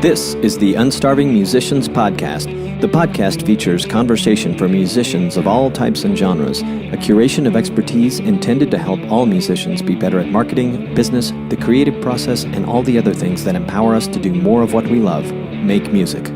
This is the Unstarving Musicians Podcast. The podcast features conversation for musicians of all types and genres, a curation of expertise intended to help all musicians be better at marketing, business, the creative process, and all the other things that empower us to do more of what we love, make music.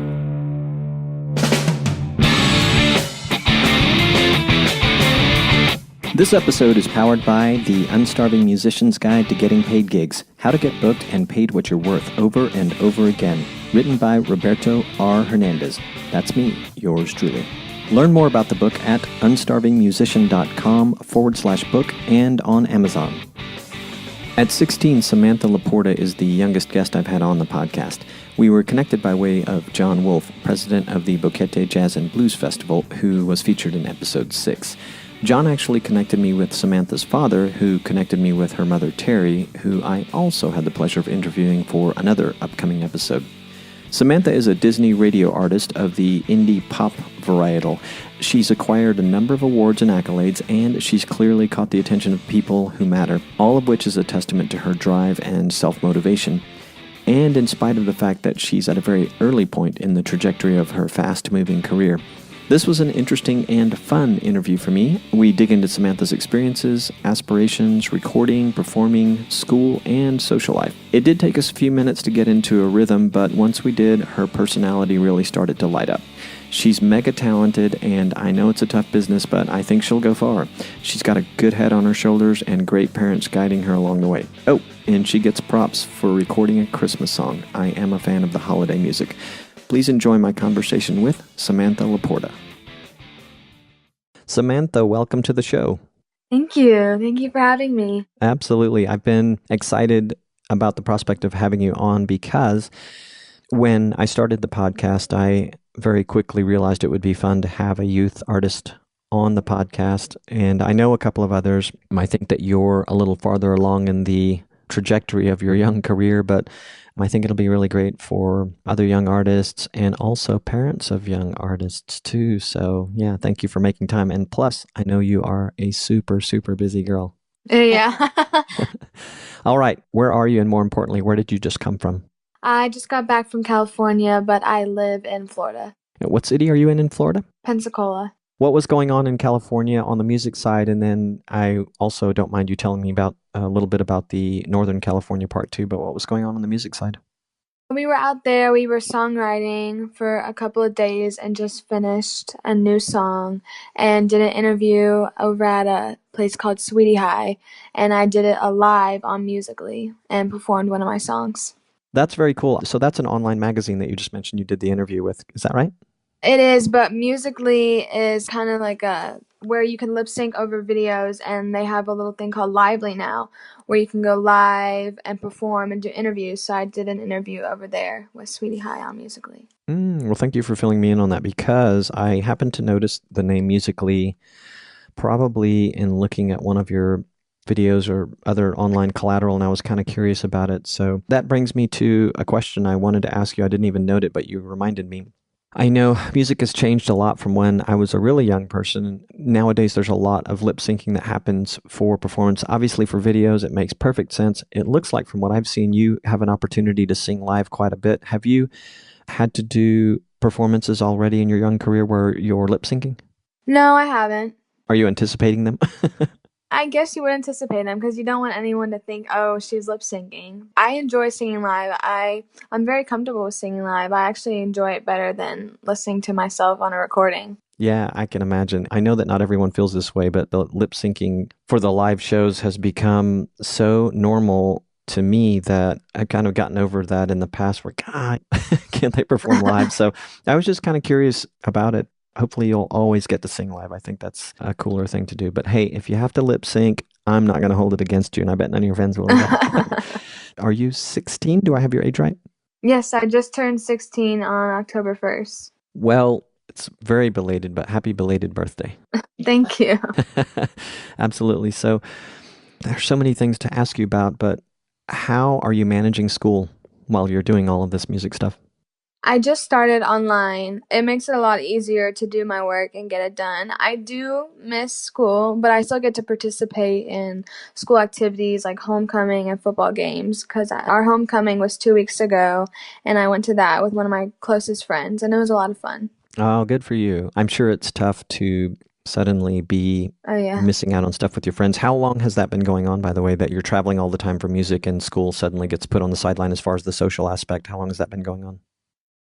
This episode is powered by the Unstarving Musician's Guide to Getting Paid Gigs, How to Get Booked and Paid What You're Worth Over and Over Again, written by Roberto R. Hernandez. That's me, yours truly. Learn more about the book at unstarvingmusician.com/book and on Amazon. At 16, Samantha LaPorta is the youngest guest I've had on the podcast. We were connected by way of John Wolfe, president of the Boquete Jazz and Blues Festival, who was featured in episode 6. John actually connected me with Samantha's father, who connected me with her mother, Tori, who I also had the pleasure of interviewing for another upcoming episode. Samantha is a Disney radio artist of the indie pop varietal. She's acquired a number of awards and accolades, and she's clearly caught the attention of people who matter, all of which is a testament to her drive and self-motivation. And in spite of the fact that she's at a very early point in the trajectory of her fast-moving career. This was an interesting and fun interview for me. We dig into Samantha's experiences, aspirations, recording, performing, school, and social life. It did take us a few minutes to get into a rhythm, but once we did, her personality really started to light up. She's mega talented, and I know it's a tough business, but I think she'll go far. She's got a good head on her shoulders and great parents guiding her along the way. Oh, and she gets props for recording a Christmas song. I am a fan of the holiday music. Please enjoy my conversation with Samantha LaPorta. Samantha, welcome to the show. Thank you. Thank you for having me. Absolutely. I've been excited about the prospect of having you on because when I started the podcast, I very quickly realized it would be fun to have a youth artist on the podcast. And I know a couple of others might think that you're a little farther along in the trajectory of your young career, but I think it'll be really great for other young artists and also parents of young artists too. So yeah, thank you for making time. And plus, I know you are a super, super busy girl. Yeah. All right. Where are you? And more importantly, where did you just come from? I just got back from California, but I live in Florida. What city are you in Florida? Pensacola. What was going on in California on the music side? And then I also don't mind you telling me about a little bit about the Northern California part too, but what was going on the music side? We were out there, we were songwriting for a couple of days and just finished a new song and did an interview over at a place called Sweety, and I did it live on Musical.ly and performed one of my songs. That's very cool. So that's an online magazine that you just mentioned you did the interview with. Is that right? It is, but Musical.ly is kind of like where you can lip sync over videos, and they have a little thing called Lively now, where you can go live and perform and do interviews. So I did an interview over there with Sweety on Musical.ly. Well, thank you for filling me in on that because I happened to notice the name Musical.ly probably in looking at one of your videos or other online collateral, and I was kind of curious about it. So that brings me to a question I wanted to ask you. I didn't even note it, but you reminded me. I know music has changed a lot from when I was a really young person. Nowadays, there's a lot of lip syncing that happens for performance. Obviously, for videos, it makes perfect sense. It looks like from what I've seen, you have an opportunity to sing live quite a bit. Have you had to do performances already in your young career where you're lip syncing? No, I haven't. Are you anticipating them? I guess you would anticipate them because you don't want anyone to think, oh, she's lip syncing. I enjoy singing live. I'm very comfortable with singing live. I actually enjoy it better than listening to myself on a recording. Yeah, I can imagine. I know that not everyone feels this way, but the lip syncing for the live shows has become so normal to me that I've kind of gotten over that in the past where, God, can't they perform live? So I was just kind of curious about it. Hopefully you'll always get to sing live. I think that's a cooler thing to do. But hey, if you have to lip sync, I'm not going to hold it against you, and I bet none of your friends will. Are you 16? Do I have your age right? Yes, I just turned 16 on October 1st. Well, it's very belated, but happy belated birthday. Thank you. Absolutely. So there's so many things to ask you about, but how are you managing school while you're doing all of this music stuff? I just started online. It makes it a lot easier to do my work and get it done. I do miss school, but I still get to participate in school activities like homecoming and football games because our homecoming was 2 weeks ago, and I went to that with one of my closest friends, and it was a lot of fun. Oh, good for you. I'm sure it's tough to suddenly be Oh, yeah. missing out on stuff with your friends. How long has that been going on, by the way, that you're traveling all the time for music and school suddenly gets put on the sideline as far as the social aspect? How long has that been going on?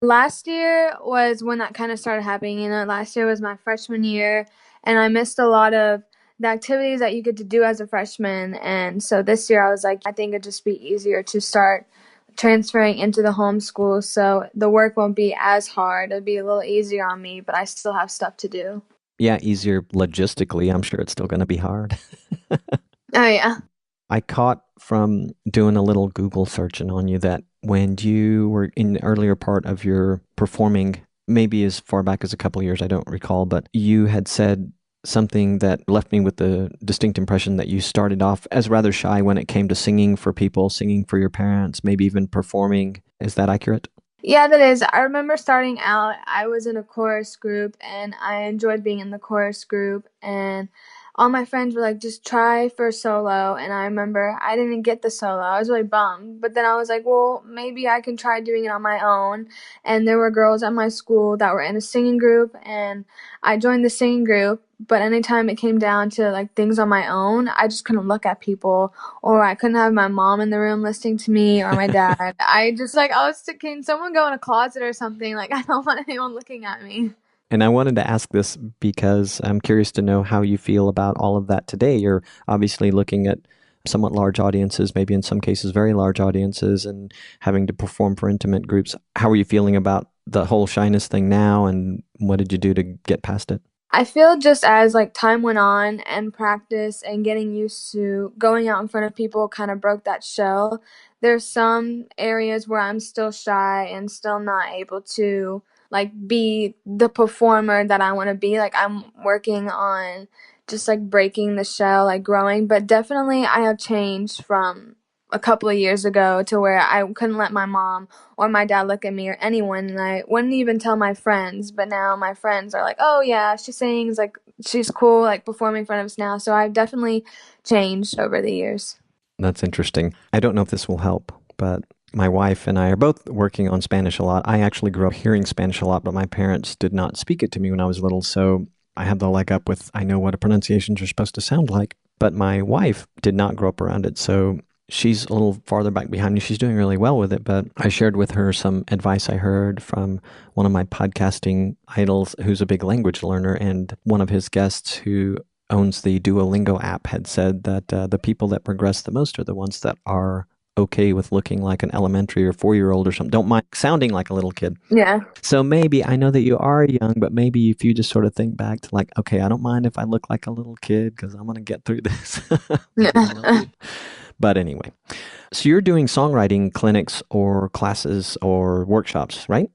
Last year was when that kind of started happening. Last year was my freshman year, and I missed a lot of the activities that you get to do as a freshman. And so this year I was like, I think it'd just be easier to start transferring into the homeschool so the work won't be as hard. It'll be a little easier on me, but I still have stuff to do. Yeah, easier logistically. I'm sure it's still going to be hard. Oh, yeah. I caught from doing a little Google searching on you that when you were in the earlier part of your performing, maybe as far back as a couple of years, I don't recall, but you had said something that left me with the distinct impression that you started off as rather shy when it came to singing for people, singing for your parents, maybe even performing. Is that accurate? Yeah, that is. I remember starting out, I was in a chorus group and I enjoyed being in the chorus group, and all my friends were like, just try for solo. And I remember I didn't get the solo. I was really bummed. But then I was like, well, maybe I can try doing it on my own. And there were girls at my school that were in a singing group, and I joined the singing group. But anytime it came down to like things on my own, I just couldn't look at people, or I couldn't have my mom in the room listening to me or my dad. I just like, I was thinking, can someone go in a closet or something? Like, I don't want anyone looking at me. And I wanted to ask this because I'm curious to know how you feel about all of that today. You're obviously looking at somewhat large audiences, maybe in some cases very large audiences, and having to perform for intimate groups. How are you feeling about the whole shyness thing now, and what did you do to get past it? I feel just as like time went on and practice and getting used to going out in front of people kind of broke that shell. There's some areas where I'm still shy and still not able to like be the performer that I want to be. Like I'm working on just like breaking the shell, like growing, but definitely I have changed from a couple of years ago to where I couldn't let my mom or my dad look at me or anyone, and I wouldn't even tell my friends. But now my friends are like, oh yeah, she sings, like she's cool, like performing in front of us now. So I've definitely changed over the years. That's interesting. I don't know if this will help, but my wife and I are both working on Spanish a lot. I actually grew up hearing Spanish a lot, but my parents did not speak it to me when I was little, so I had the leg up with I know what pronunciations are supposed to sound like. But my wife did not grow up around it, so she's a little farther back behind me. She's doing really well with it, but I shared with her some advice I heard from one of my podcasting idols who's a big language learner, and one of his guests who owns the Duolingo app had said that the people that progress the most are the ones that are okay with looking like an elementary or 4-year-old or something. Don't mind sounding like a little kid. Yeah. So maybe, I know that you are young, but maybe if you just sort of think back to like, okay, I don't mind if I look like a little kid because I'm going to get through this. Yeah. But anyway, so you're doing songwriting clinics or classes or workshops, right?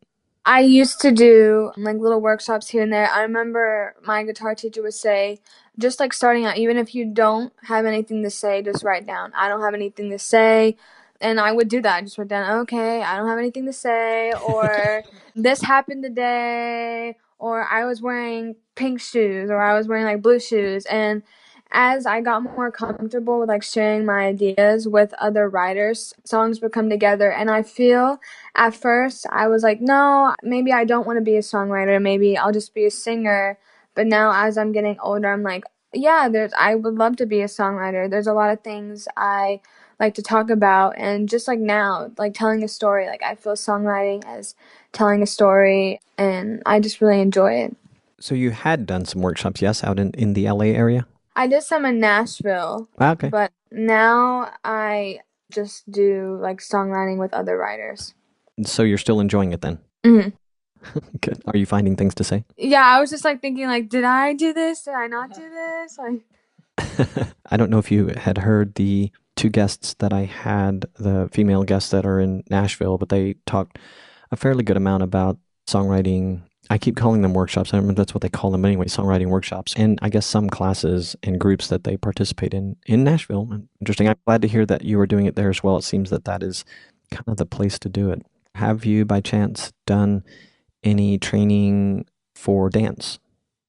I used to do like little workshops here and there. I remember my guitar teacher would say, just like starting out, even if you don't have anything to say, just write down, I don't have anything to say. And I would do that. I just write down, okay, I don't have anything to say, or this happened today, or I was wearing pink shoes, or I was wearing like blue shoes. And as I got more comfortable with like sharing my ideas with other writers, songs would come together. And I feel at first I was like, no, maybe I don't want to be a songwriter. Maybe I'll just be a singer. But now as I'm getting older, I'm like, yeah, I would love to be a songwriter. There's a lot of things I like to talk about. And just like now, like telling a story, like I feel songwriting as telling a story, and I just really enjoy it. So you had done some workshops, yes, out in the LA area? I did some in Nashville, Okay. but now I just do like songwriting with other writers. So you're still enjoying it then? Hmm. Good. Are you finding things to say? Yeah, I was just like thinking, like, did I do this? Did I not do this? Like, I don't know if you had heard the two guests that I had, the female guests that are in Nashville, but they talked a fairly good amount about songwriting. I keep calling them workshops. I don't know if that's what they call them anyway, songwriting workshops. And I guess some classes and groups that they participate in Nashville. Interesting. I'm glad to hear that you are doing it there as well. It seems that that is kind of the place to do it. Have you by chance done any training for dance?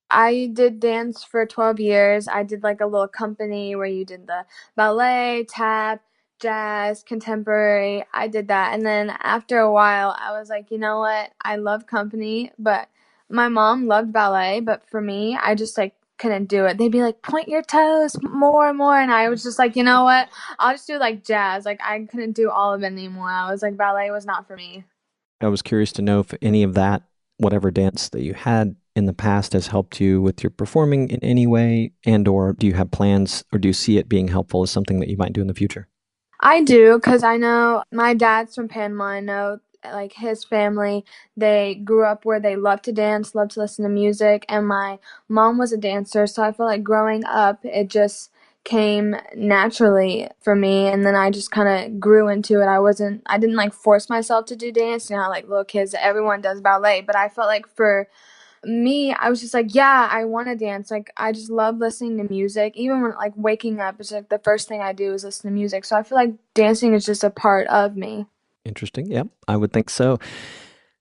I did dance for 12 years. I did like a little company where you did the ballet, tap, jazz, contemporary. I did that. And then after a while, I was like, you know what? I love company, but my mom loved ballet. But for me, I just like couldn't do it. They'd be like, point your toes more and more. And I was just like, you know what? I'll just do like jazz. Like I couldn't do all of it anymore. I was like, ballet was not for me. I was curious to know if any of that, whatever dance that you had in the past, has helped you with your performing in any way, and or do you have plans, or do you see it being helpful as something that you might do in the future? I do, because I know my dad's from Panama. I know, like, his family, they grew up where they love to dance, love to listen to music, and my mom was a dancer, so I feel like growing up, it just came naturally for me, and then I just kind of grew into it. I didn't, like, force myself to do dance, you know how, like, little kids, everyone does ballet, but I felt like for me, I was just like, yeah, I want to dance. Like, I just love listening to music. Even when, like, waking up, it's like the first thing I do is listen to music. So I feel like dancing is just a part of me. Interesting. Yep, I would think so.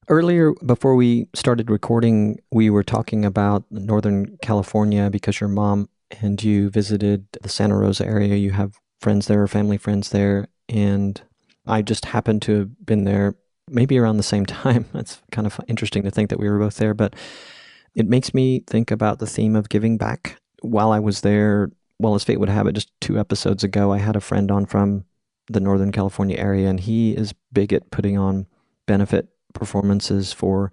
Earlier, before we started recording, we were talking about Northern California because your mom and you visited the Santa Rosa area. You have friends there, family friends there, and I just happened to have been there maybe around the same time. That's kind of interesting to think that we were both there, but it makes me think about the theme of giving back. While I was there, well, as fate would have it, just 2 episodes ago, I had a friend on from the Northern California area, and he is big at putting on benefit performances for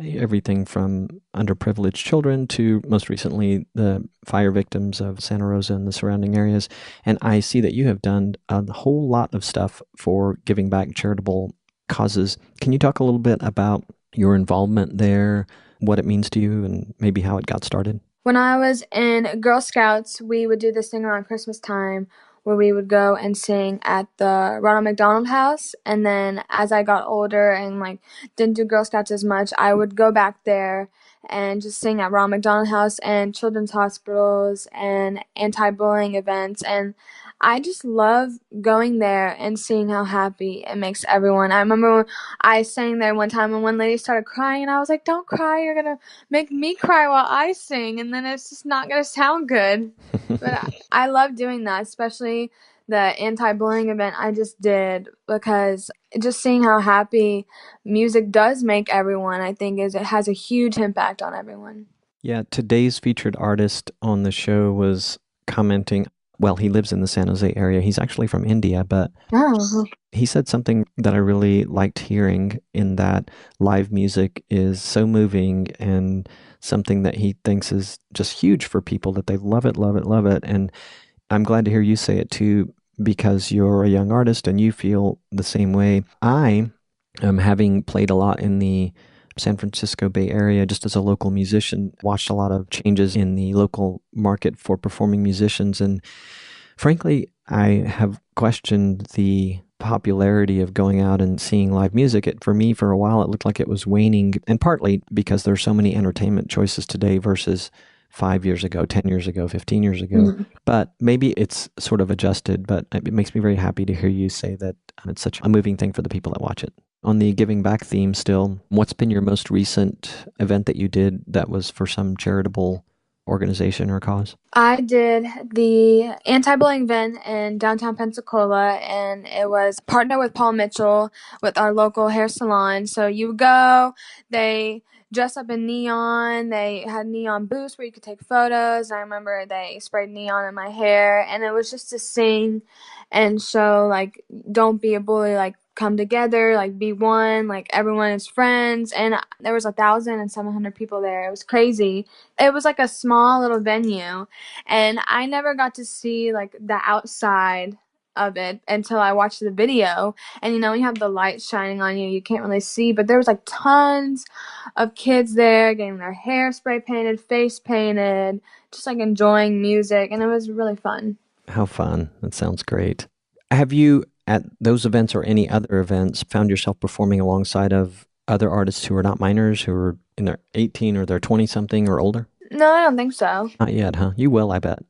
everything from underprivileged children to most recently the fire victims of Santa Rosa and the surrounding areas. And I see that you have done a whole lot of stuff for giving back charitable causes. Can you talk a little bit about your involvement there, what it means to you, and maybe how it got started? When I was in Girl Scouts, we would do this thing around Christmas time where we would go and sing at the Ronald McDonald House. And then as I got older and like didn't do Girl Scouts as much, I would go back there and just sing at Ronald McDonald House and children's hospitals and anti-bullying events. And I just love going there and seeing how happy it makes everyone. I remember I sang there one time and one lady started crying and I was like, don't cry, you're gonna make me cry while I sing, and then it's just not gonna sound good. But I love doing that, especially the anti-bullying event I just did, because just seeing how happy music does make everyone, I think, is it has a huge impact on everyone. Yeah, today's featured artist on the show was commenting. Well, he lives in the San Jose area. He's actually from India, but Oh, he said something that I really liked hearing, in that live music is so moving and something that he thinks is just huge for people, that they love it, love it, love it. And I'm glad to hear you say it too, because you're a young artist and you feel the same way. I am, having played a lot in the San Francisco Bay Area just as a local musician, watched a lot of changes in the local market for performing musicians. And frankly, I have questioned the popularity of going out and seeing live music. For me, for a while, it looked like it was waning, and partly because there's so many entertainment choices today versus 5 years ago, 10 years ago, 15 years ago. mhm. But maybe it's sort of adjusted, but it makes me very happy to hear you say that it's such a moving thing for the people that watch it. On the giving back theme still, what's been your most recent event that you did that was for some charitable organization or cause? I did the anti-bullying event in downtown Pensacola, and it was partner with Paul Mitchell with our local hair salon. So you go, they dress up in neon, they had neon booths where you could take photos. I remember they sprayed neon in my hair, and it was just to sing and show, like, don't be a bully, like, come together, like, be one, like, everyone is friends. And there was 1,700 people there. It was crazy. It was like a small little venue, and I never got to see like the outside of it until I watched the video. And you know, you have the lights shining on you, you can't really see, but there was like tons of kids there getting their hair spray painted, face painted, just like enjoying music, and it was really fun. How fun. That sounds great. Have you, at those events or any other events, found yourself performing alongside of other artists who are not minors, who are in their 18 or their 20 something or older? No, I don't think so. Not yet, huh? You will, I bet.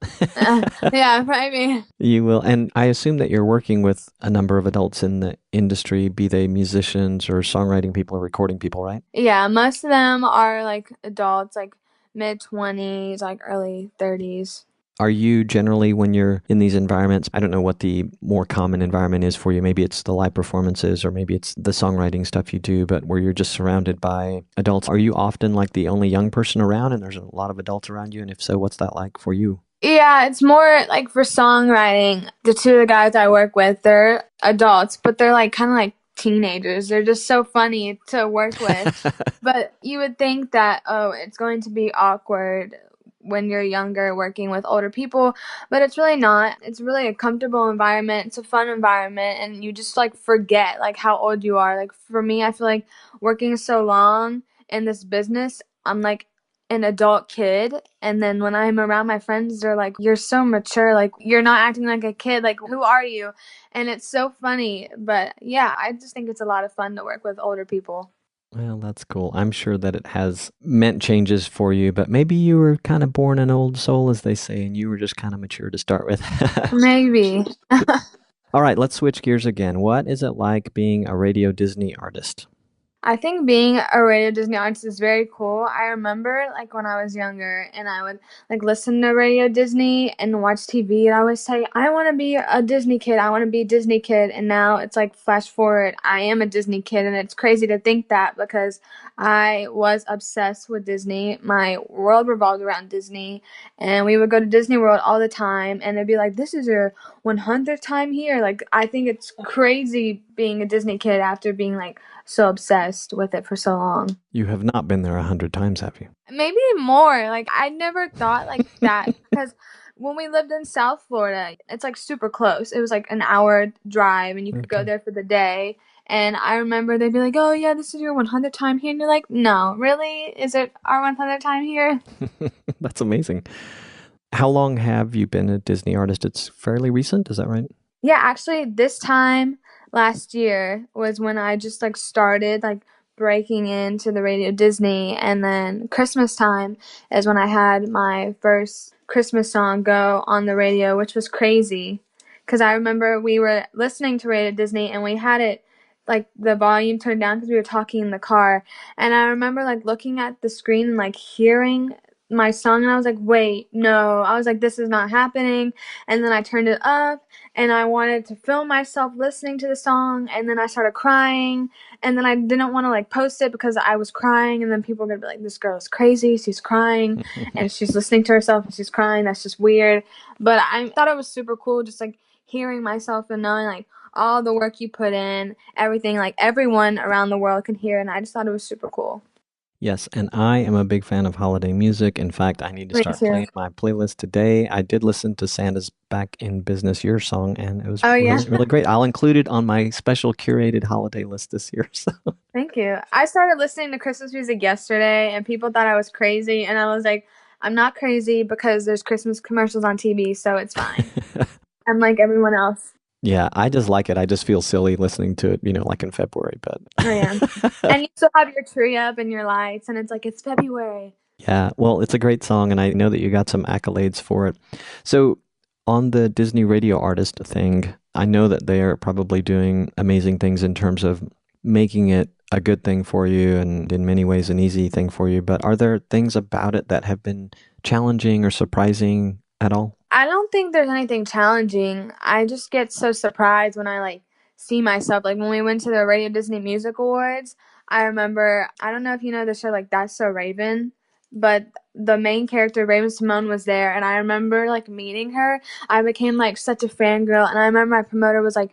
Yeah, maybe. You will. And I assume that you're working with a number of adults in the industry, be they musicians or songwriting people or recording people, right? Yeah, most of them are like adults, like mid-20s, like early 30s. Are you generally, when you're in these environments, I don't know what the more common environment is for you. Maybe it's the live performances or maybe it's the songwriting stuff you do, but where you're just surrounded by adults. Are you often like the only young person around and there's a lot of adults around you? And if so, what's that like for you? Yeah, it's more like for songwriting. The two of the guys I work with, they're adults, but they're like kind of like teenagers. They're just so funny to work with. But you would think that, oh, it's going to be awkward when you're younger working with older people, but it's really not. It's really a comfortable environment. It's a fun environment, and you just like forget like how old you are. Like for me, I feel like working so long in this business, I'm like an adult kid, and then when I'm around my friends, they're like, "You're so mature, like you're not acting like a kid, like who are you?" And it's so funny, but yeah, I just think it's a lot of fun to work with older people. Well, that's cool. I'm sure that it has meant changes for you, but maybe you were kind of born an old soul, as they say, and you were just kind of mature to start with. Maybe. All right, let's switch gears again. What is it like being a Radio Disney artist? I think being a Radio Disney artist is very cool. I remember like when I was younger and I would like listen to Radio Disney and watch TV and I would say, I want to be a Disney kid. I want to be a Disney kid. And now it's like flash forward, I am a Disney kid. And it's crazy to think that because I was obsessed with Disney. My world revolved around Disney and we would go to Disney World all the time and it'd be like, this is your 100th time here. Like, I think it's crazy being a Disney kid after being like so obsessed with it for so long. You have not been there 100 times, have you? Maybe more. Like I never thought like that because when we lived in South Florida, it's like super close. It was like an hour drive and you could go there for the day. And I remember they'd be like, "Oh yeah, this is your 100th time here." And you're like, "No, really? Is it our 100th time here?" That's amazing. How long have you been a Disney artist? It's fairly recent, is that right? Yeah, actually, this time last year was when I just like started like breaking into the Radio Disney, and then Christmas time is when I had my first Christmas song go on the radio, which was crazy. Because I remember we were listening to Radio Disney and we had it like the volume turned down because we were talking in the car. And I remember like looking at the screen and like hearing my song and I was like, wait, no. I was like, this is not happening. And then I turned it up and I wanted to film myself listening to the song and then I started crying and then I didn't want to like post it because I was crying and then people were gonna be like, this girl is crazy, she's crying and she's listening to herself and she's crying, that's just weird. But I thought it was super cool just like hearing myself and knowing like all the work you put in, everything, like everyone around the world can hear, and I just thought it was super cool. Yes, and I am a big fan of holiday music. In fact, I need to Me start too. playing my playlist today. I did listen to Santa's Back in Business Your song, and it was Oh, yeah? really, really great. I'll include it on my special curated holiday list this year. So Thank you. I started listening to Christmas music yesterday, and people thought I was crazy, and I was like, I'm not crazy because there's Christmas commercials on TV, so it's fine. I'm like everyone else. yeah, I just like it. I just feel silly listening to it, like in February, but Oh, yeah. And you still have your tree up and your lights, and it's like, it's February. yeah, well, it's a great song, and I know that you got some accolades for it. So on the Disney radio artist thing, I know that they are probably doing amazing things in terms of making it a good thing for you and in many ways an easy thing for you. But are there things about it that have been challenging or surprising at all? I don't think there's anything challenging. I just get so surprised when I like see myself. Like when we went to the Radio Disney Music Awards, I remember, I don't know if you know the show like That's So Raven, but the main character Raven Simone was there and I remember like meeting her. I became like such a fangirl and I remember my promoter was like,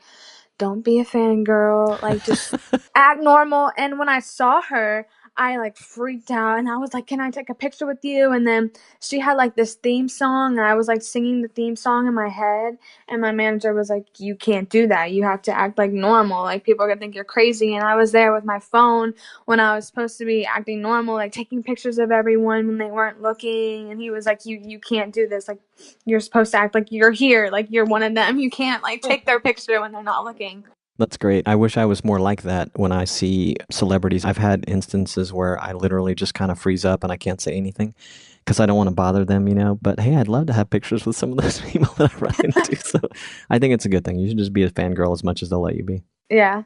don't be a fangirl, like just act normal. And when I saw her, I like freaked out and I was like, can I take a picture with you? And then she had like this theme song and I was like singing the theme song in my head and my manager was like, you can't do that. You have to act like normal. Like people are gonna think you're crazy. And I was there with my phone when I was supposed to be acting normal, like taking pictures of everyone when they weren't looking. And he was like, you can't do this. Like you're supposed to act like you're here, like you're one of them. You can't like take their picture when they're not looking. That's great. I wish I was more like that when I see celebrities. I've had instances where I literally just kind of freeze up and I can't say anything because I don't want to bother them, But hey, I'd love to have pictures with some of those people that I run into. So I think it's a good thing. You should just be a fangirl as much as they'll let you be. Yeah.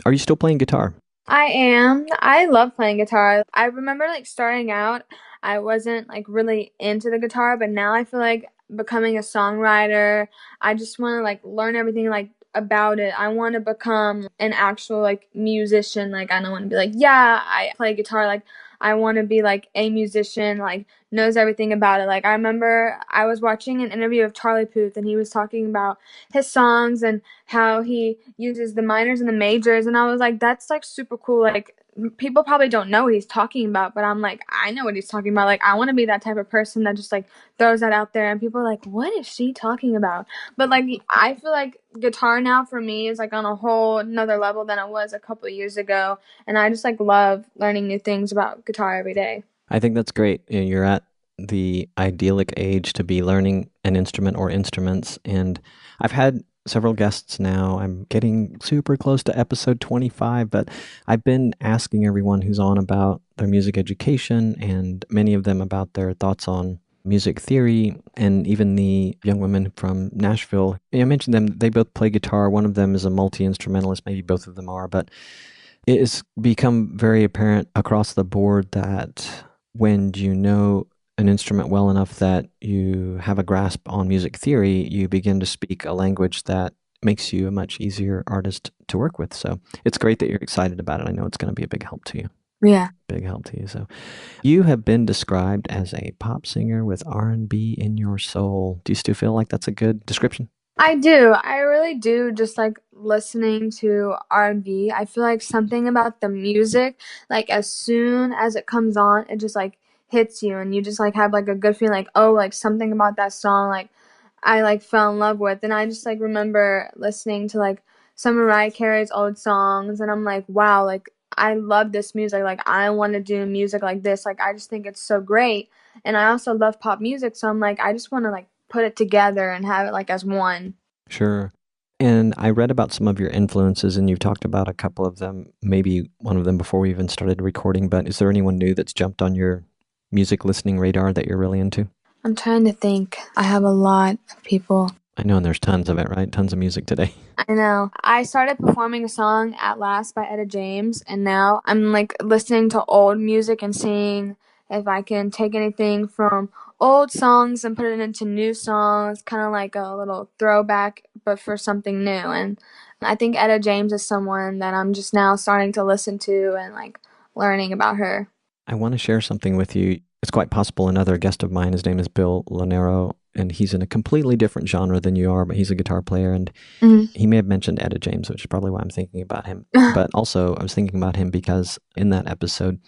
Are you still playing guitar? I am. I love playing guitar. I remember like starting out, I wasn't like really into the guitar, but now I feel like becoming a songwriter, I just want to like learn everything like about it. I want to become an actual like musician. Like I don't want to be like, yeah, I play guitar. Like I want to be like a musician, like knows everything about it. Like I remember I was watching an interview of Charlie Puth and he was talking about his songs and how he uses the minors and the majors, and I was like, that's like super cool. Like people probably don't know what he's talking about, but I'm like, I know what he's talking about. Like I want to be that type of person that just like throws that out there and people are like, what is she talking about? But like I feel like guitar now for me is like on a whole another level than it was a couple of years ago, and I just like love learning new things about guitar every day. I think that's great. You're at the idyllic age to be learning an instrument or instruments. And I've had several guests now. I'm getting super close to episode 25, but I've been asking everyone who's on about their music education and many of them about their thoughts on music theory, and even the young women from Nashville. I mentioned them. They both play guitar. One of them is a multi-instrumentalist. Maybe both of them are, but it has become very apparent across the board that when you know an instrument well enough that you have a grasp on music theory, you begin to speak a language that makes you a much easier artist to work with. So it's great that you're excited about it. I know it's going to be a big help to you. Yeah. Big help to you. So you have been described as a pop singer with R&B in your soul. Do you still feel like that's a good description? I do. I really do just like listening to R&B. I feel like something about the music, like as soon as it comes on, it just like hits you and you just like have like a good feeling like, oh, like something about that song like I like fell in love with. And I just like remember listening to like some Mariah Carey's old songs and I'm like, wow, like I love this music. Like I want to do music like this. Like I just think it's so great. And I also love pop music, so I'm like I just want to like put it together and have it like as one. Sure. And I read about some of your influences, and you've talked about a couple of them, maybe one of them before we even started recording, but is there anyone new that's jumped on your music listening radar that you're really into? I'm trying to think. I have a lot of people. I know, and there's tons of it, right? Tons of music today. I know. I started performing a song At Last by Etta James, and now I'm like listening to old music and seeing if I can take anything from old songs and put it into new songs, kind of like a little throwback, but for something new. And I think Etta James is someone that I'm just now starting to listen to and like learning about her. I want to share something with you. It's quite possible another guest of mine, his name is Bill Lanero, and he's in a completely different genre than you are, but he's a guitar player, and he may have mentioned Etta James, which is probably why I'm thinking about him. But also, I was thinking about him because in that episode,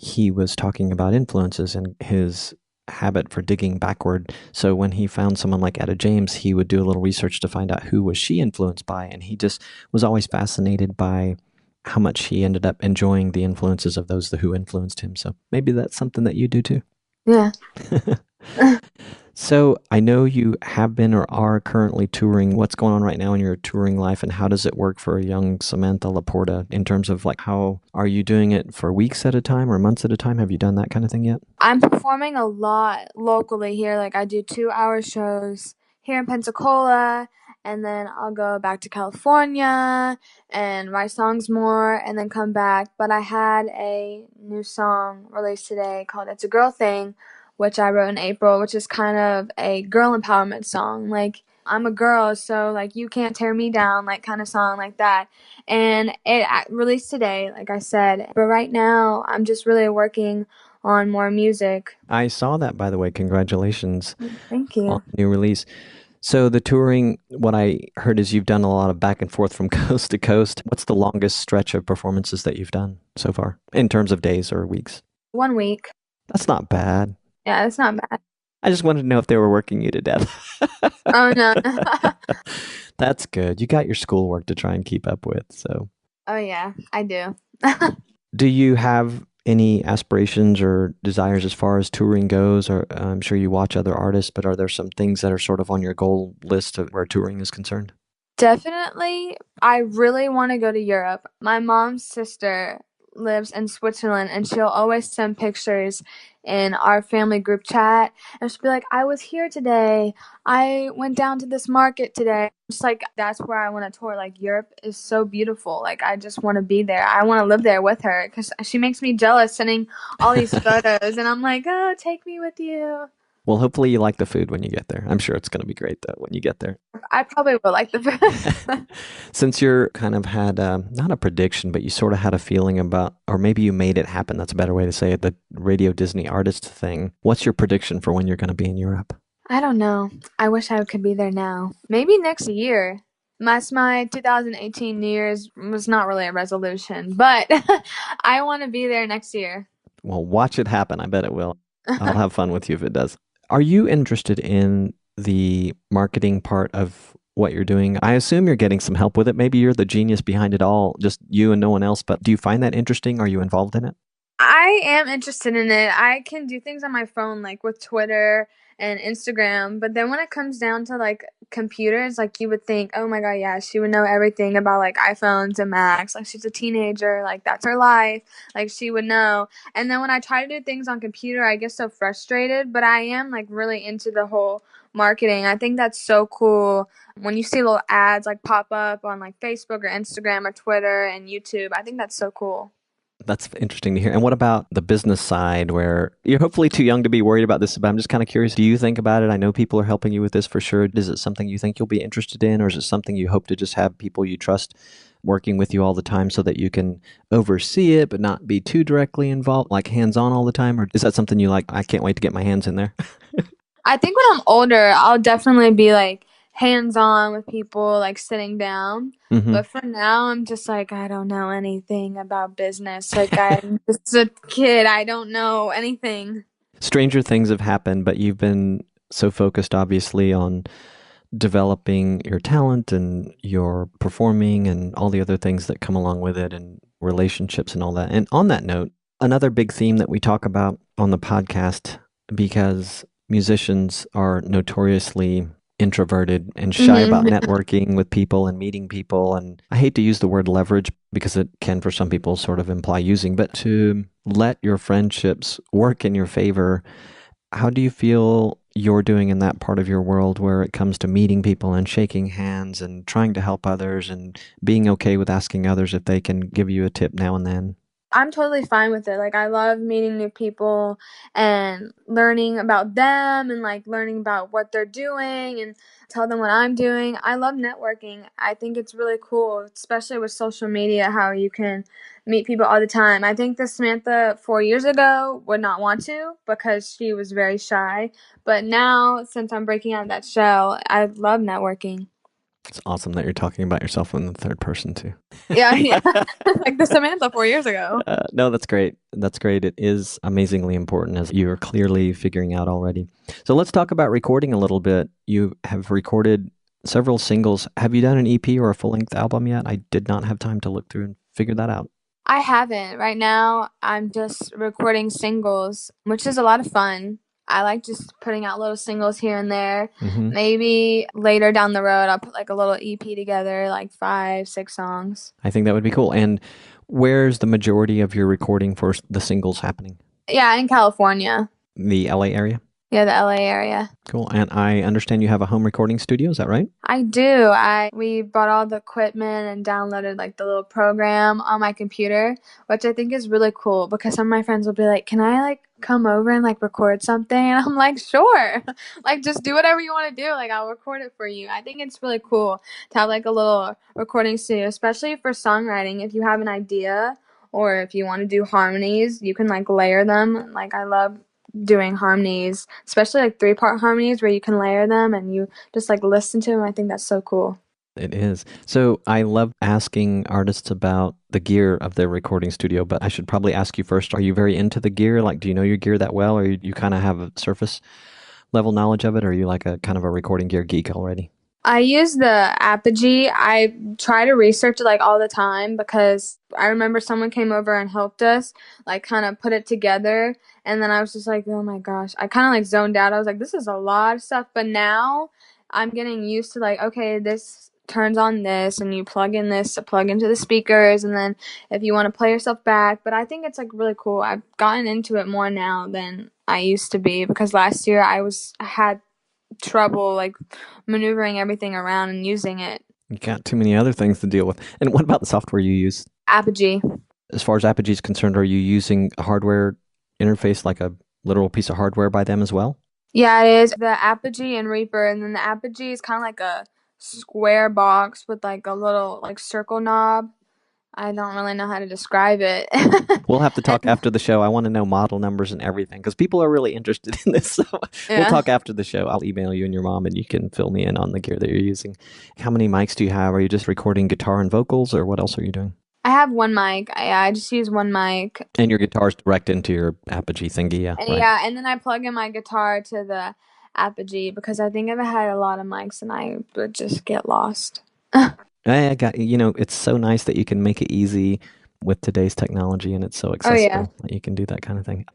he was talking about influences and his habit for digging backward. So when he found someone like Etta James, he would do a little research to find out who was she influenced by, and he just was always fascinated by how much he ended up enjoying the influences of those who influenced him. So maybe that's something that you do too. Yeah. So I know you have been or are currently touring. What's going on right now in your touring life, and how does it work for a young Samantha LaPorta in terms of like how are you doing it for weeks at a time or months at a time? Have you done that kind of thing yet? I'm performing a lot locally here. Like I do 2-hour shows here in Pensacola, and then I'll go back to California and write songs more and then come back. But I had a new song released today called It's a Girl Thing, which I wrote in April, which is kind of a girl empowerment song. Like I'm a girl, so like you can't tear me down, like kind of song like that. And it released today, like I said. But right now, I'm just really working on more music. I saw that, by the way. Congratulations. Thank you. On the new release. So the touring, what I heard is you've done a lot of back and forth from coast to coast. What's the longest stretch of performances that you've done so far in terms of days or weeks? 1 week. That's not bad. Yeah, it's not bad. I just wanted to know if they were working you to death. Oh, no. That's good. You got your schoolwork to try and keep up with. So. Oh, yeah, I do. Do you have any aspirations or desires as far as touring goes? Or I'm sure you watch other artists, but are there some things that are sort of on your goal list of where touring is concerned? Definitely. I really want to go to Europe. My mom's sister lives in Switzerland, and she'll always send pictures in our family group chat, and she'll be like, I was here today, I went down to this market today. Just like, that's where I want to tour. Like, Europe is so beautiful. Like, I just want to be there. I want to live there with her because she makes me jealous sending all these photos, and I'm like, oh, take me with you. Well, hopefully you like the food when you get there. I'm sure it's going to be great, though, when you get there. I probably will like the food. Since you're kind of had, not a prediction, but you sort of had a feeling about, or maybe you made it happen, that's a better way to say it, the Radio Disney artist thing. What's your prediction for when you're going to be in Europe? I don't know. I wish I could be there now. Maybe next year. My 2018 New Year's was not really a resolution, but I want to be there next year. Well, watch it happen. I bet it will. I'll have fun with you if it does. Are you interested in the marketing part of what you're doing? I assume you're getting some help with it. Maybe you're the genius behind it all, just you and no one else. But do you find that interesting? Are you involved in it? I am interested in it. I can do things on my phone, like with Twitter and Instagram. But then when it comes down to like computers, like you would think, oh my God, yeah, she would know everything about like iPhones and Macs. Like she's a teenager, like that's her life. Like she would know. And then when I try to do things on computer, I get so frustrated. But I am like really into the whole marketing. I think that's so cool when you see little ads like pop up on like Facebook or Instagram or Twitter and YouTube. I think that's so cool. That's interesting to hear. And what about the business side where you're hopefully too young to be worried about this, but I'm just kind of curious. Do you think about it? I know people are helping you with this for sure. Is it something you think you'll be interested in, or is it something you hope to just have people you trust working with you all the time so that you can oversee it, but not be too directly involved, like hands-on all the time? Or is that something you like, I can't wait to get my hands in there? I think when I'm older, I'll definitely be like hands-on with people, like sitting down. Mm-hmm. But for now, I'm just like, I don't know anything about business. Like, I'm just a kid. I don't know anything. Stranger things have happened, but you've been so focused, obviously, on developing your talent and your performing and all the other things that come along with it and relationships and all that. And on that note, another big theme that we talk about on the podcast, because musicians are notoriously introverted and shy about networking with people and meeting people. And I hate to use the word leverage because it can, for some people, sort of imply using, but to let your friendships work in your favor. How do you feel you're doing in that part of your world where it comes to meeting people and shaking hands and trying to help others and being okay with asking others if they can give you a tip now and then? I'm totally fine with it. Like, I love meeting new people and learning about them and like learning about what they're doing and tell them what I'm doing. I love networking. I think it's really cool, especially with social media, how you can meet people all the time. I think the Samantha 4 years ago would not want to because she was very shy. But now, since I'm breaking out of that shell, I love networking. It's awesome that you're talking about yourself in the third person too. Yeah. Like the Samantha 4 years ago. No, that's great. That's great. It is amazingly important, as you are clearly figuring out already. So let's talk about recording a little bit. You have recorded several singles. Have you done an EP or a full-length album yet? I did not have time to look through and figure that out. I haven't. Right now, I'm just recording singles, which is a lot of fun. I like just putting out little singles here and there. Mm-hmm. Maybe later down the road, I'll put like a little EP together, like 5, 6 songs. I think that would be cool. And where's the majority of your recording for the singles happening? Yeah, in California. The LA area? Yeah, the LA area. Cool. And I understand you have a home recording studio. Is that right? I do. We bought all the equipment and downloaded like the little program on my computer, which I think is really cool because some of my friends will be like, "Can I like come over and like record something?" And I'm like, "Sure." Like just do whatever you want to do. Like I'll record it for you. I think it's really cool to have like a little recording studio, especially for songwriting. If you have an idea or if you want to do harmonies, you can like layer them. Like I love doing harmonies, especially like 3-part harmonies where you can layer them and you just like listen to them. I think that's so cool. It is. So I love asking artists about the gear of their recording studio, but I should probably ask you first, are you very into the gear? Like, do you know your gear that well, or you kind of have a surface level knowledge of it, or are you like a kind of a recording gear geek already? I use the Apogee. I try to research it like all the time because I remember someone came over and helped us like kind of put it together. And then I was just like, oh my gosh, I kind of like zoned out. I was like, this is a lot of stuff. But now I'm getting used to like, okay, this turns on this and you plug in this to plug into the speakers, and then if you want to play yourself back. But I think it's like really cool. I've gotten into it more now than I used to be, because last year I had trouble like maneuvering everything around and using it. You got too many other things to deal with. And what about the software you use? Apogee. As far as Apogee is concerned, are you using a hardware interface, like a literal piece of hardware by them as well? Yeah, it is. The Apogee and Reaper, and then the Apogee is kind of like a square box with like a little like circle knob. I don't really know how to describe it. We'll have to talk after the show. I want to know model numbers and everything, because people are really interested in this. So Yeah. We'll talk after the show. I'll email you and your mom, and you can fill me in on the gear that you're using. How many mics do you have? Are you just recording guitar and vocals, or what else are you doing? I have one mic. I just use one mic. And your guitar's direct into your Apogee thingy, yeah. And Right. yeah, and then I plug in my guitar to the Apogee, because I think if I had a lot of mics, and I would just get lost. I got, it's so nice that you can make it easy with today's technology, and it's so accessible that you can do that kind of thing.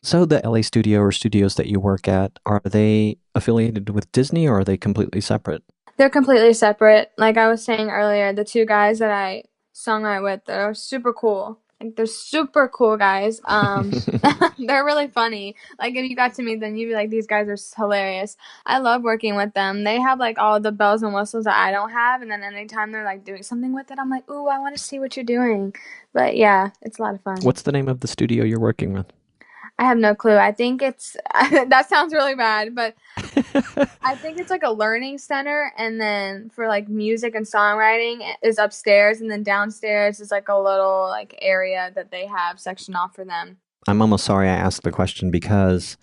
So the LA studio or studios that you work at, are they affiliated with Disney, or are they completely separate? They're completely separate. Like I was saying earlier, the two guys that I songwrite with, they're super cool. Like, they're super cool guys. They're really funny. Like, if you got to meet them, you'd be like, these guys are hilarious. I love working with them. They have like all the bells and whistles that I don't have, and then anytime they're like doing something with it, I'm like, ooh, I want to see what you're doing. But yeah, it's a lot of fun. What's the name of the studio you're working with? I have no clue. I think it's that sounds really bad, but I think it's like a learning center, and then for like music and songwriting is upstairs, and then downstairs is like a little like area that they have sectioned off for them. I'm almost sorry I asked the question, because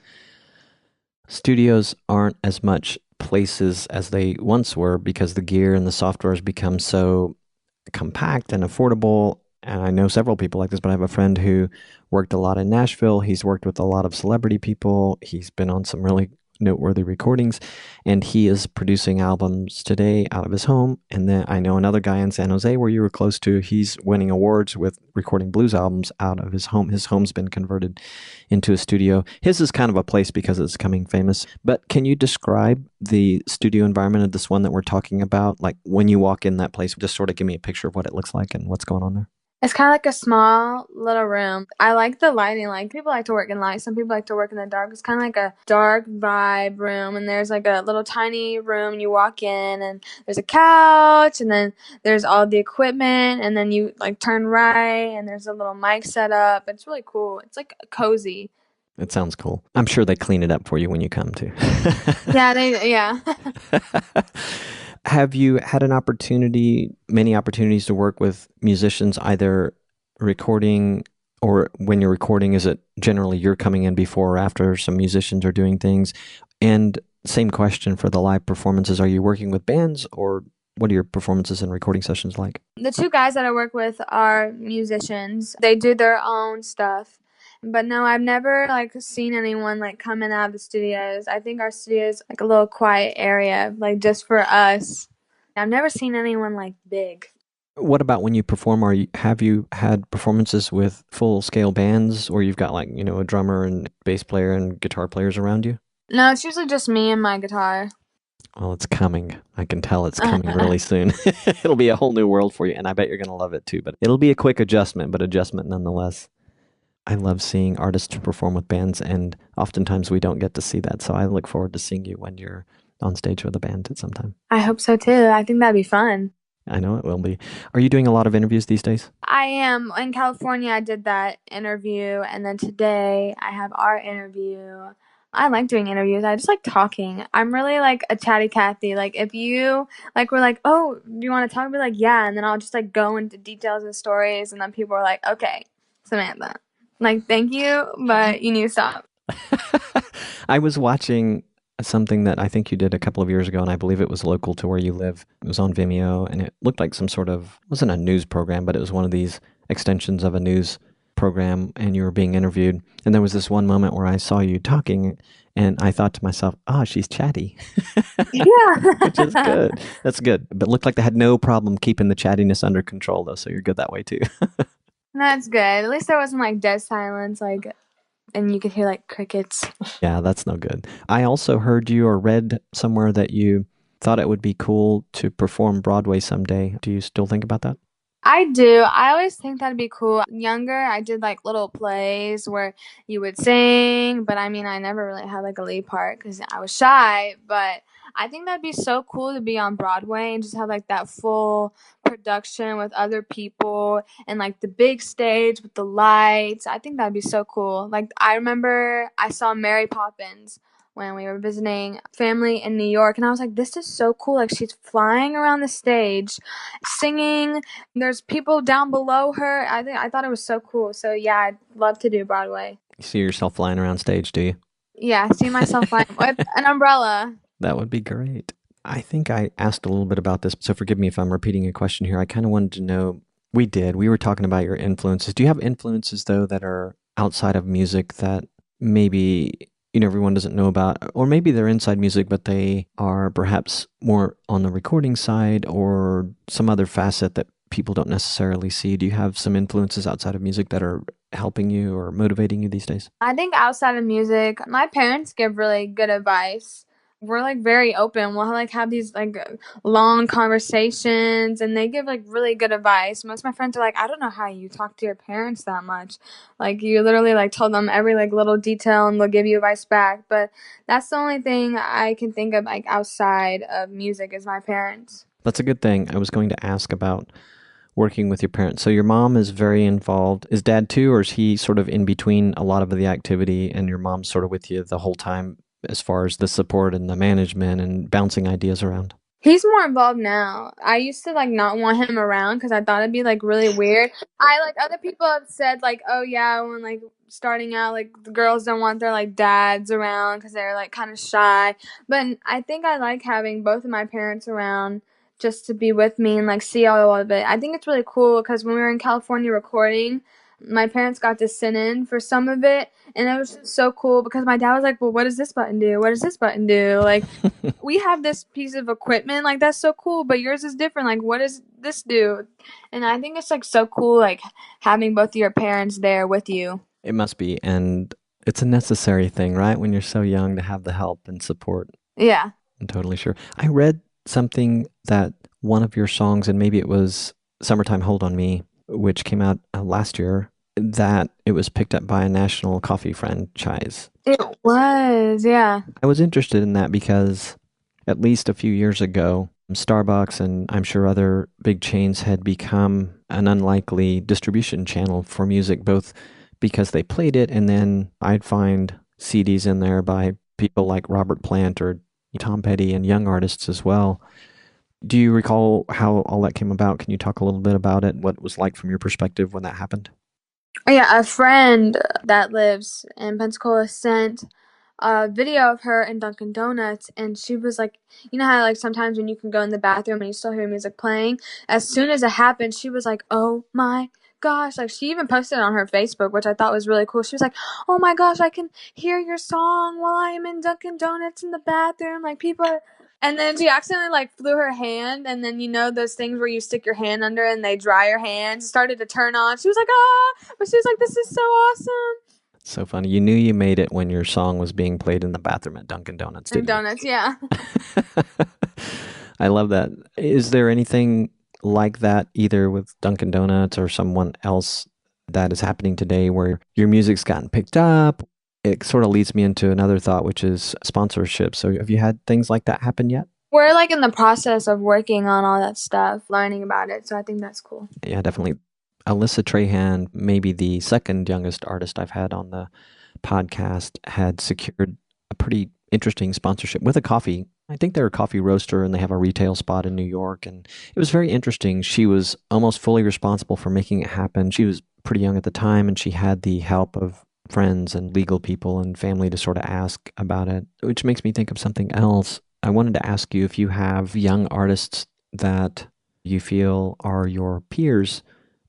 studios aren't as much places as they once were, because the gear and the software has become so compact and affordable. And I know several people like this, but I have a friend who worked a lot in Nashville. He's worked with a lot of celebrity people. He's been on some really noteworthy recordings, and he is producing albums today out of his home. And then I know another guy in San Jose, where you were close to, he's winning awards with recording blues albums out of his home. His home's been converted into a studio. His is kind of a place because it's becoming famous. But can you describe the studio environment of this one that we're talking about? Like, when you walk in that place, just sort of give me a picture of what it looks like and what's going on there. It's kind of like a small little room. I like the lighting. Like, people like to work in light. Some people like to work in the dark. It's kind of like a dark vibe room. And there's like a little tiny room. You walk in, and there's a couch, and then there's all the equipment. And then you like turn right, and there's a little mic set up. It's really cool. It's like cozy. It sounds cool. I'm sure they clean it up for you when you come too. Yeah. Have you had many opportunities to work with musicians, either recording, or when you're recording, is it generally you're coming in before or after some musicians are doing things? And same question for the live performances. Are you working with bands, or what are your performances and recording sessions like? The two guys that I work with are musicians. They do their own stuff. But no, I've never like seen anyone like coming out of the studios. I think our studio is like a little quiet area, like just for us. I've never seen anyone like big. What about when you perform? Have you had performances with full-scale bands, or you've got like, a drummer and bass player and guitar players around you? No, it's usually just me and my guitar. Well, it's coming. I can tell it's coming really soon. It'll be a whole new world for you, and I bet you're going to love it too. But it'll be a quick adjustment, but adjustment nonetheless. I love seeing artists perform with bands, and oftentimes we don't get to see that. So I look forward to seeing you when you're on stage with a band at some time. I hope so too. I think that'd be fun. I know it will be. Are you doing a lot of interviews these days? I am. In California, I did that interview, and then today I have our interview. I like doing interviews. I just like talking. I'm really like a chatty Cathy. Like, if you like were like, oh, do you want to talk? I'll be like, yeah, and then I'll just like go into details and stories, and then people are like, okay, Samantha, like, thank you, but you need to stop. I was watching something that I think you did a couple of years ago, and I believe it was local to where you live. It was on Vimeo, and it looked like some sort of, it wasn't a news program, but it was one of these extensions of a news program, and you were being interviewed. And there was this one moment where I saw you talking, and I thought to myself, she's chatty. Yeah. Which is good. That's good. But it looked like they had no problem keeping the chattiness under control, though, so you're good that way, too. That's good. At least there wasn't like dead silence, like, and you could hear like crickets. Yeah, that's no good. I also heard you or read somewhere that you thought it would be cool to perform Broadway someday. Do you still think about that? I do. I always think that'd be cool. Younger, I did like little plays where you would sing, but I mean, I never really had like a lead part because I was shy. But I think that'd be so cool to be on Broadway and just have like that full production with other people and like the big stage with the lights. I think that'd be so cool. Like, I remember I saw Mary Poppins when we were visiting family in New York, and I was like, this is so cool. Like, she's flying around the stage, singing. There's people down below her. I thought it was so cool. So yeah, I'd love to do Broadway. You see yourself flying around stage, do you? Yeah, I see myself flying with an umbrella. That would be great. I think I asked a little bit about this, so forgive me if I'm repeating a question here. I kind of wanted to know, we were talking about your influences. Do you have influences, though, that are outside of music that maybe, everyone doesn't know about, or maybe they're inside music, but they are perhaps more on the recording side or some other facet that people don't necessarily see? Do you have some influences outside of music that are helping you or motivating you these days? I think outside of music, my parents give really good advice. We're like very open. We'll like have these like long conversations, and they give like really good advice. Most of my friends are like, I don't know how you talk to your parents that much. Like, you literally like tell them every like little detail, and they'll give you advice back. But that's the only thing I can think of like outside of music is my parents. That's a good thing. I was going to ask about working with your parents. So your mom is very involved. Is dad too, or is he sort of in between a lot of the activity and your mom's sort of with you the whole time as far as the support and the management and bouncing ideas around? He's more involved now. I used to like not want him around because I thought it'd be like really weird. I like other people have said like, oh yeah, when like starting out, like the girls don't want their like dads around because they're like kind of shy. But I think I like having both of my parents around just to be with me and like see all of it. I think it's really cool because when we were in California recording, my parents got to sit in for some of it, and it was just so cool because my dad was like, well, what does this button do? What does this button do? Like, we have this piece of equipment, like that's so cool, but yours is different. Like, what does this do? And I think it's like so cool, like having both of your parents there with you. It must be. And it's a necessary thing, right? When you're so young to have the help and support. Yeah. I'm totally sure. I read something that one of your songs, and maybe it was Summertime Hold on Me, which came out last year, that it was picked up by a national coffee franchise. It was, yeah. I was interested in that because at least a few years ago, Starbucks and I'm sure other big chains had become an unlikely distribution channel for music, both because they played it and then I'd find CDs in there by people like Robert Plant or Tom Petty and young artists as well. Do you recall how all that came about? Can you talk a little bit about it, what it was like from your perspective when that happened? Oh, yeah, a friend that lives in Pensacola sent a video of her in Dunkin' Donuts, and she was like, you know how like sometimes when you can go in the bathroom and you still hear music playing? As soon as it happened, she was like, oh my gosh. Like, she even posted it on her Facebook, which I thought was really cool. She was like, oh my gosh, I can hear your song while I am in Dunkin' Donuts in the bathroom. Like, people are... And then she accidentally like flew her hand, and then you know those things where you stick your hand under and they dry your hands. It started to turn on. She was like, ah, but she was like, this is so awesome. So funny. You knew you made it when your song was being played in the bathroom at Dunkin' Donuts, didn't Donuts, yeah. I love that. Is there anything like that either with Dunkin' Donuts or someone else that is happening today where your music's gotten picked up? It sort of leads me into another thought, which is sponsorship. So have you had things like that happen yet? We're like in the process of working on all that stuff, learning about it. So I think that's cool. Yeah, definitely. Alyssa Trahan, maybe the second youngest artist I've had on the podcast, had secured a pretty interesting sponsorship with a coffee. I think they're a coffee roaster and they have a retail spot in New York. And it was very interesting. She was almost fully responsible for making it happen. She was pretty young at the time and she had the help of friends and legal people and family to sort of ask about it, which makes me think of something else. I wanted to ask you if you have young artists that you feel are your peers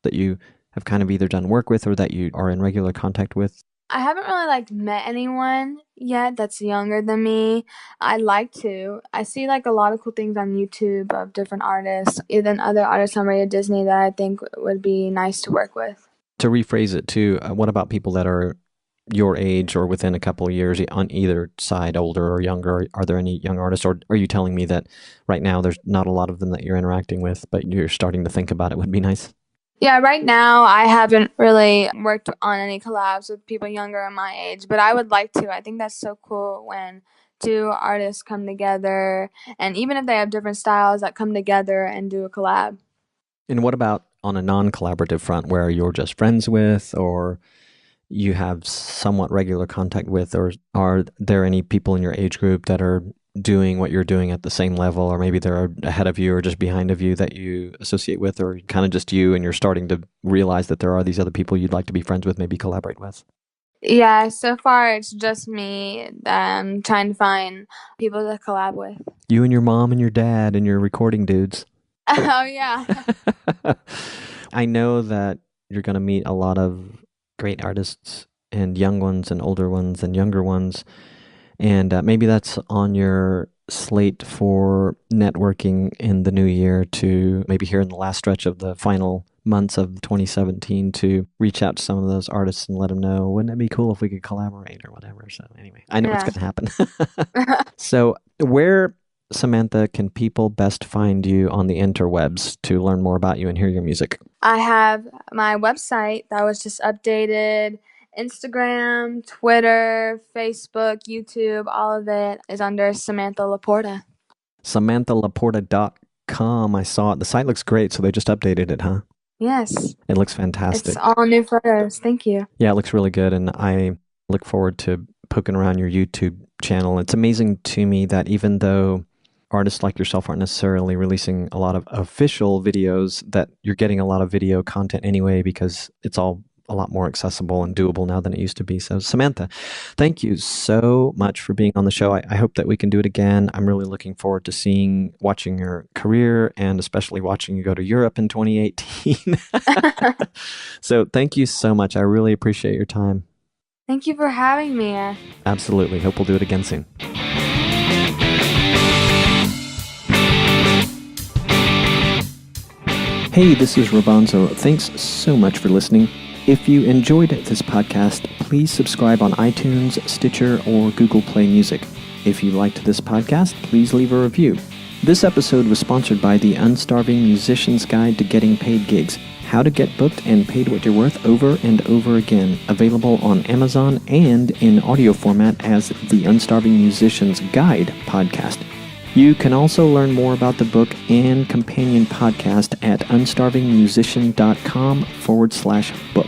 that you have kind of either done work with or that you are in regular contact with. I haven't really like met anyone yet that's younger than me. I'd like to. I see like a lot of cool things on YouTube of different artists, even other artists on Radio Disney that I think would be nice to work with. To rephrase it too, what about people that are your age or within a couple of years on either side, older or younger? Are there any young artists, or are you telling me that right now there's not a lot of them that you're interacting with, but you're starting to think about it would be nice? Yeah, right now I haven't really worked on any collabs with people younger in my age, but I would like to. I think that's so cool when two artists come together, and even if they have different styles, that come together and do a collab. And what about on a non-collaborative front where you're just friends with, or you have somewhat regular contact with, or are there any people in your age group that are doing what you're doing at the same level, or maybe they're ahead of you or just behind of you that you associate with, or kind of just you and you're starting to realize that there are these other people you'd like to be friends with, maybe collaborate with? Yeah, so far it's just me trying to find people to collab with. You and your mom and your dad and your recording dudes. Oh, yeah. I know that you're going to meet a lot of great artists, and young ones and older ones and younger ones. And maybe that's on your slate for networking in the new year, to maybe here in the last stretch of the final months of 2017 to reach out to some of those artists and let them know, wouldn't it be cool if we could collaborate or whatever? So anyway, I know it's going to happen. So where, Samantha, can people best find you on the interwebs to learn more about you and hear your music? I have my website that was just updated. Instagram, Twitter, Facebook, YouTube, all of it is under Samantha LaPorta. SamanthaLaPorta.com. I saw it. The site looks great, so they just updated it, huh? Yes. It looks fantastic. It's all new photos. Thank you. Yeah, it looks really good, and I look forward to poking around your YouTube channel. It's amazing to me that even though artists like yourself aren't necessarily releasing a lot of official videos, that you're getting a lot of video content anyway, because it's all a lot more accessible and doable now than it used to be. So Samantha, thank you so much for being on the show. I hope that we can do it again. I'm really looking forward to watching your career, and especially watching you go to Europe in 2018. So thank you so much. I really appreciate your time. Thank you for having me. Absolutely. Hope we'll do it again soon. Hey, this is Robonzo. Thanks so much for listening. If you enjoyed this podcast, please subscribe on iTunes, Stitcher, or Google Play Music. If you liked this podcast, please leave a review. This episode was sponsored by the Unstarving Musician's Guide to Getting Paid Gigs: How to Get Booked and Paid What You're Worth Over and Over Again, available on Amazon and in audio format as the Unstarving Musician's Guide podcast. You can also learn more about the book and companion podcast at unstarvingmusician.com/book.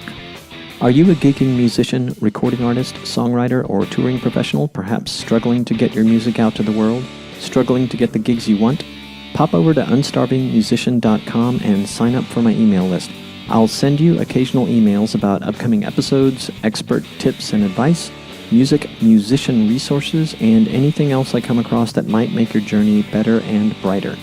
Are you a gigging musician, recording artist, songwriter, or touring professional, perhaps struggling to get your music out to the world? Struggling to get the gigs you want? Pop over to unstarvingmusician.com and sign up for my email list. I'll send you occasional emails about upcoming episodes, expert tips and advice, music, musician resources, and anything else I come across that might make your journey better and brighter.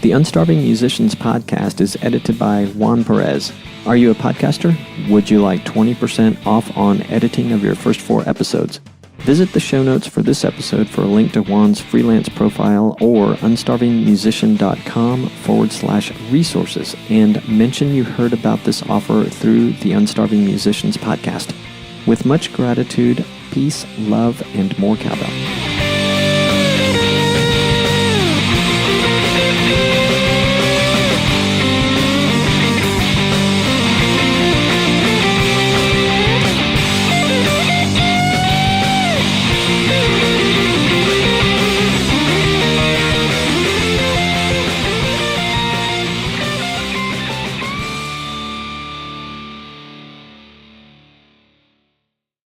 The Unstarving Musicians podcast is edited by Juan Perez. Are you a podcaster? Would you like 20% off on editing of your first 4 episodes? Visit the show notes for this episode for a link to Juan's freelance profile, or unstarvingmusician.com/resources, and mention you heard about this offer through the Unstarving Musicians podcast. With much gratitude, peace, love, and more cowbell.